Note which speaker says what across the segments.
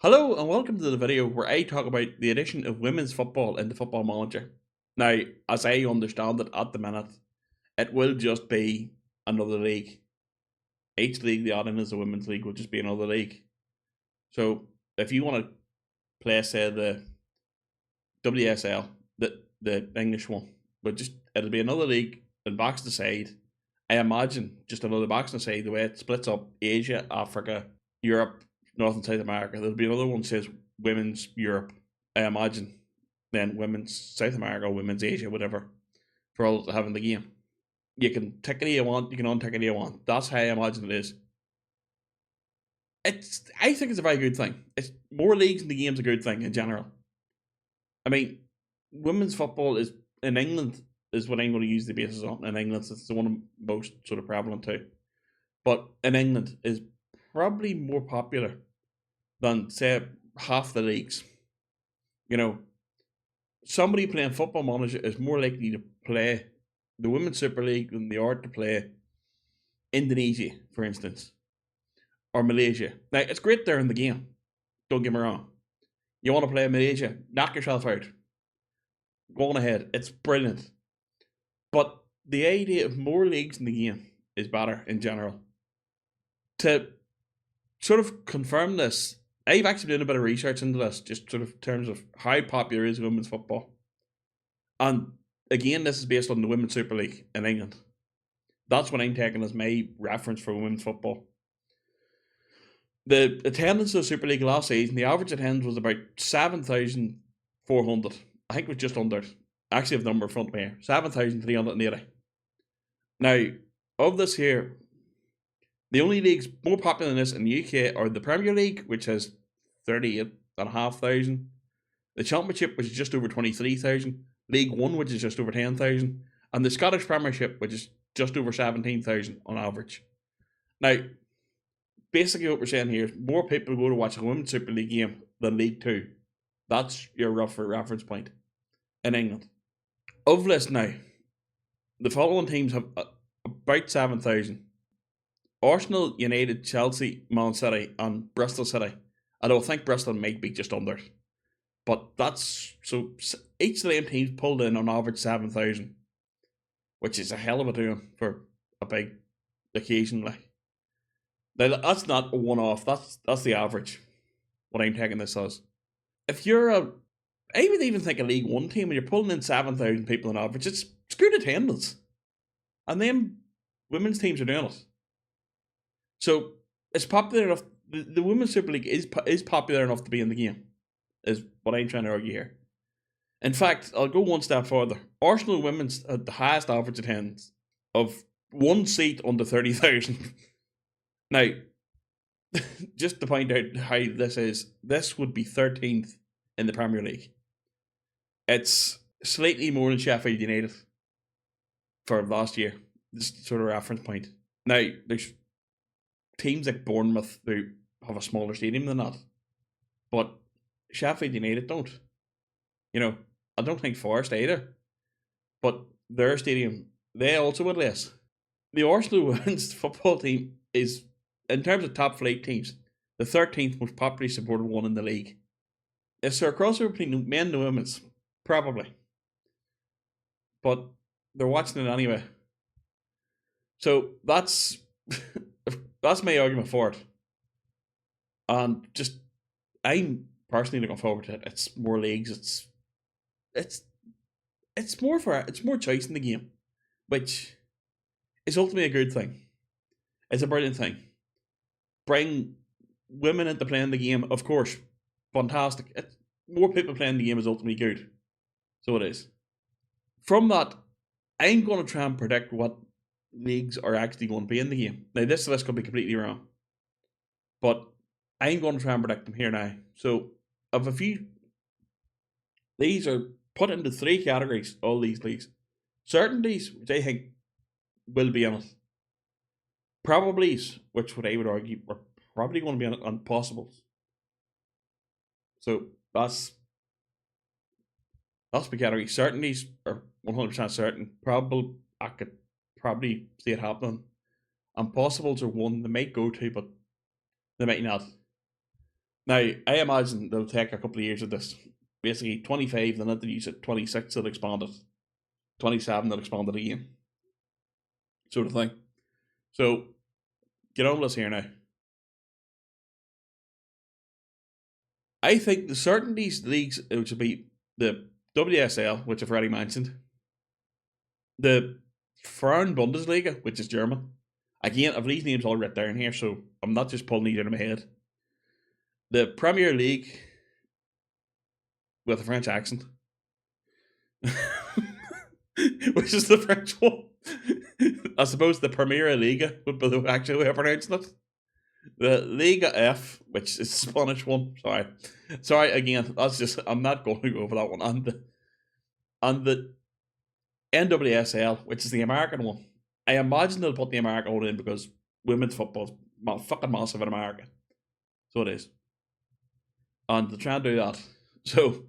Speaker 1: Hello and welcome to the video where I talk about the addition of women's football into Football Manager. Now, as I understand it at the minute, it will just be another league. Each league they add in as a women's league will just be another league. So if you want to play, say, the WSL, the English one, but just it'll be another league and backs the side. I imagine just another backs the side the way it splits up Asia, Africa, Europe, North and South America. There'll be another one that says Women's Europe, I imagine. Then Women's South America, Women's Asia, whatever, for all having the game. You can tick it you want, you can untick it you want. That's how I imagine it is. I think it's a very good thing. It's more leagues in the game's a good thing in general. I mean, women's football is in England is what I'm going to use the basis on. In England, it's the one most sort of prevalent too. But in England is probably more popular than say half the leagues. You know, somebody playing Football Manager is more likely to play the Women's Super League than they are to play Indonesia, for instance, or Malaysia. Now, it's great there in the game. Don't get me wrong. You want to play Malaysia? Knock yourself out. Go on ahead. It's brilliant. But the idea of more leagues in the game is better in general. To sort of confirm this, I've actually done a bit of research into this, just sort of in terms of how popular is women's football. And again, this is based on the Women's Super League in England. That's what I'm taking as my reference for women's football. The attendance of the Super League last season, the average attendance was about 7,400. I think it was just under. I actually have the number in front of me here. 7,380. Now, of this here, the only leagues more popular than this in the UK are the Premier League, which has 38,500. The Championship, which is just over 23,000. League One, which is just over 10,000. And the Scottish Premiership, which is just over 17,000 on average. Now, basically what we're saying here is more people go to watch a Women's Super League game than League Two. That's your rough reference point in England. Of this now, the following teams have about 7,000. Arsenal, United, Chelsea, Man City, and Bristol City. I don't think Bristol might be just under. But that's so each of them teams pulled in on average 7,000, which is a hell of a doing for a big occasion. Like, now that's not a one-off. That's the average. What I'm taking this as. If you're I would even think a League One team, when you're pulling in 7,000 people on average, it's good attendance, and then women's teams are doing it. So it's popular enough. The Women's Super League is popular enough to be in the game, is what I'm trying to argue here. In fact, I'll go one step further. Arsenal women's had the highest average attendance of one seat under 30,000. Now, just to point out how this is, this would be 13th in the Premier League. It's slightly more than Sheffield United for last year. This sort of reference point. Now, there's teams like Bournemouth who have a smaller stadium than that, but Sheffield United don't. You know, I don't think Forest either, but their stadium, they also would less. The Arsenal women's football team is, in terms of top flight teams, the 13th most popularly supported one in the league. Is there a crossover between men and women's? Probably. But they're watching it anyway. So that's that's my argument for it. And just I'm personally looking forward to it. It's more leagues, it's more choice in the game, which is ultimately a good thing. It's a brilliant thing. Bring women into playing the game, of course, fantastic. More people playing the game is ultimately good. So it is. From that, I'm going to try and predict what leagues are actually going to be in the game. Now, this list could be completely wrong, but I'm going to try and predict them here now. So, of a few, these are put into three categories, all these leagues. Certainties, which I think will be in it. Probablys, which what I would argue are probably going to be in it, and possibles. So, that's the category. Certainties are 100% certain. Probable, I could probably see it happening. And possibles are one they might go to, but they might not. Now, I imagine they'll take a couple of years of this. Basically, 25, they'll introduce it, 26, they'll expand it, 27, they'll expand it again, sort of thing. So, get on with us here now. I think the certain these leagues, which would be the WSL, which I've already mentioned, the Frauen-Bundesliga, which is German. Again, I've these names all written down here, so I'm not just pulling these out of my head. The Premier League with a French accent, which is the French one. I suppose the Premier Liga would be the actual way of pronouncing it. The Liga F, which is the Spanish one. Sorry again. That's just I'm not going to go for that one. And the NWSL, which is the American one. I imagine they'll put the American one in because women's football is fucking massive in America. So it is. And they're trying to do that. So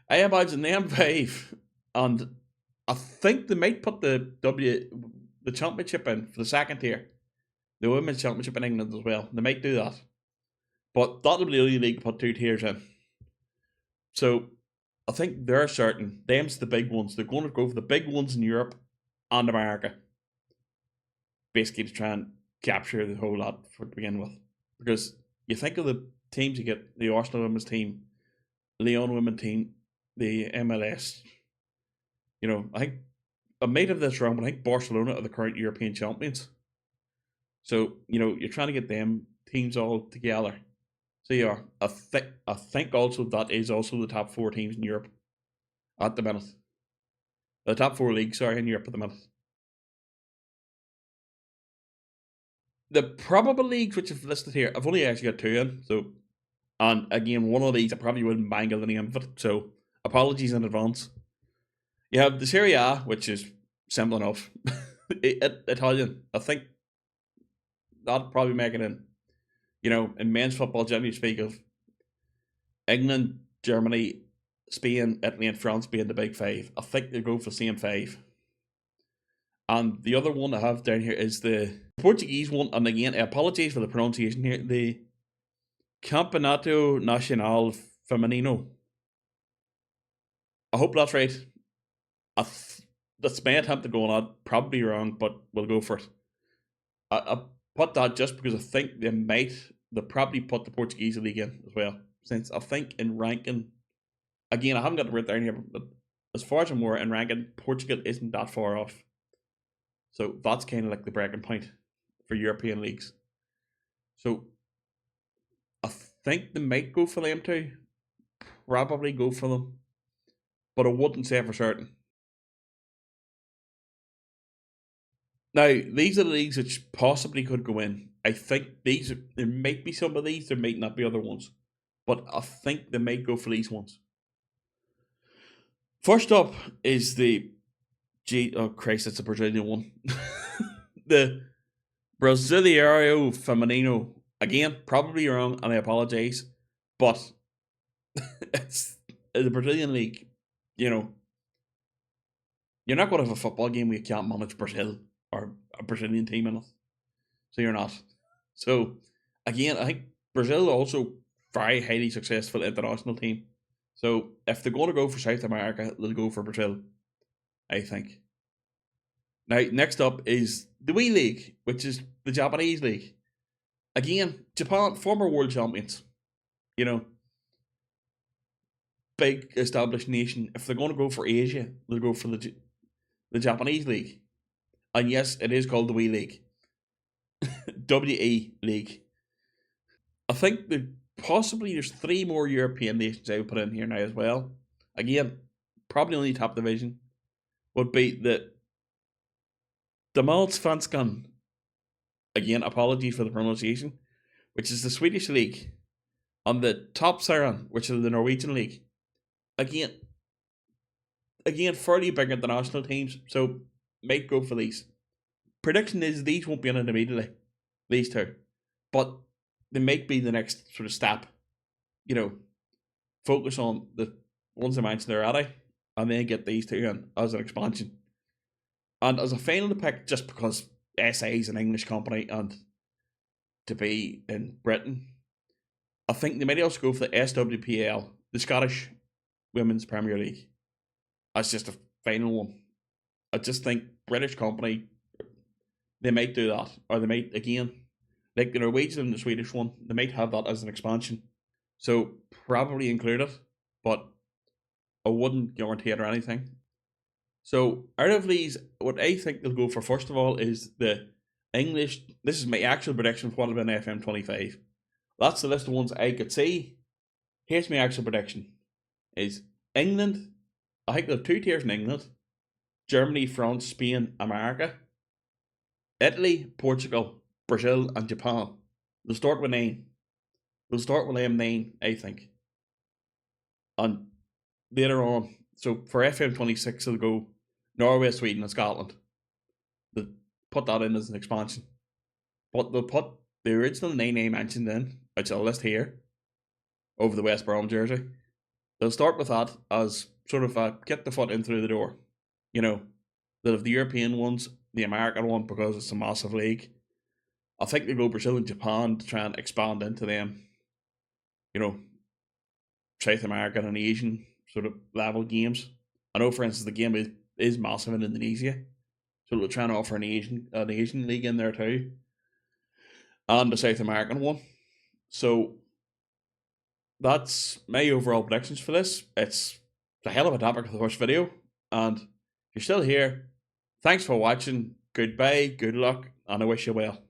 Speaker 1: I imagine them five, and I think they might put the championship in for the second tier. The women's championship in England as well. They might do that. But that'll be the only league to put two tiers in. So I think they're certain. Them's the big ones. They're going to go for the big ones in Europe and America. Basically to try and capture the whole lot to begin with. Because you think of the teams you get, the Arsenal women's team, Lyon women's team, the MLS. You know, I think I might have this wrong, but I think Barcelona are the current European champions. So, you know, you're trying to get them teams all together. So you are. I think also that is also the top four teams in Europe at the minute. The top four leagues, sorry, in Europe at the minute. The probable leagues which I've listed here, I've only actually got two in. So, and again, one of these I probably wouldn't bangle the name of it. So, apologies in advance. You have the Serie A, which is simple enough. Italian. I think that'll probably make it in. You know, in men's football, generally speak of England, Germany, Spain, Italy, and France being the big five. I think they go for the same five. And the other one I have down here is the Portuguese one. And again, I apologize for the pronunciation here. The Campeonato Nacional Femenino. I hope that's right. That's my attempt to go on that. Probably wrong, but we'll go for it. I put that just because I think they'll probably put the Portuguese league in as well. Since I think in ranking, again, I haven't got it written down here, but as far as I'm aware, in ranking, Portugal isn't that far off. So that's kind of like the breaking point for European leagues. So I think they might go for them too. Probably go for them. But I wouldn't say for certain. Now, these are the leagues which possibly could go in. I think there might be some of these, there might not be other ones. But I think they might go for these ones. First up is the oh Christ, it's a Brazilian one. The Brasileiro Feminino. Again, probably wrong, and I apologize. But it's the Brazilian league. You know, you're not going to have a football game where you can't manage Brazil or a Brazilian team in it. So you're not. So again, I think Brazil also very highly successful international team. So if they're going to go for South America, they'll go for Brazil, I think. Now, next up is the Wii League, which is the Japanese league. Again, Japan, former world champions. You know, big established nation. If they're going to go for Asia, they'll go for the Japanese league. And yes, it is called the Wii League. WE League. I think that possibly there's three more European nations I would put in here now as well. Again, probably only top division would be the Damallsvenskan. Again, apologies for the pronunciation, which is the Swedish league, on the top Siren, which is the Norwegian league. Again, fairly big international teams, so might go for these. Prediction is these won't be in it immediately, these two, but they might be the next sort of step. You know, focus on the ones I mentioned already, and then get these two in as an expansion. And as a final to pick, just because SA is an English company and to be in Britain, I think they might also go for the SWPL, the Scottish Women's Premier League. That's just a final one. I just think British company, they might do that, or they might again, like the Norwegian and the Swedish one, they might have that as an expansion. So probably include it, but I wouldn't guarantee it or anything. So out of these, what I think they'll go for first of all is the English. This is my actual prediction for what will be in FM25. That's the list of ones I could see. Here's my actual prediction: is England. I think there are 2 tiers in England: Germany, France, Spain, America, Italy, Portugal, Brazil, and Japan. They'll start with 9. They'll start with M9, I think. And later on, so for FM26, they'll go Norway, Sweden, and Scotland. They'll put that in as an expansion. But they'll put the original 9 I mentioned in, which I'll list here, over the West Brom jersey. They'll start with that as sort of a get the foot in through the door. You know, they'll have the European ones, the American one because it's a massive league. I think they go Brazil and Japan to try and expand into them. You know, South American and Asian sort of level games. I know, for instance, the game is massive in Indonesia, so they'll try and offer an Asian league in there too, and the South American one. So that's my overall predictions for this. It's a hell of a topic for the first video, and if you're still here, thanks for watching. Goodbye, good luck, and I wish you well.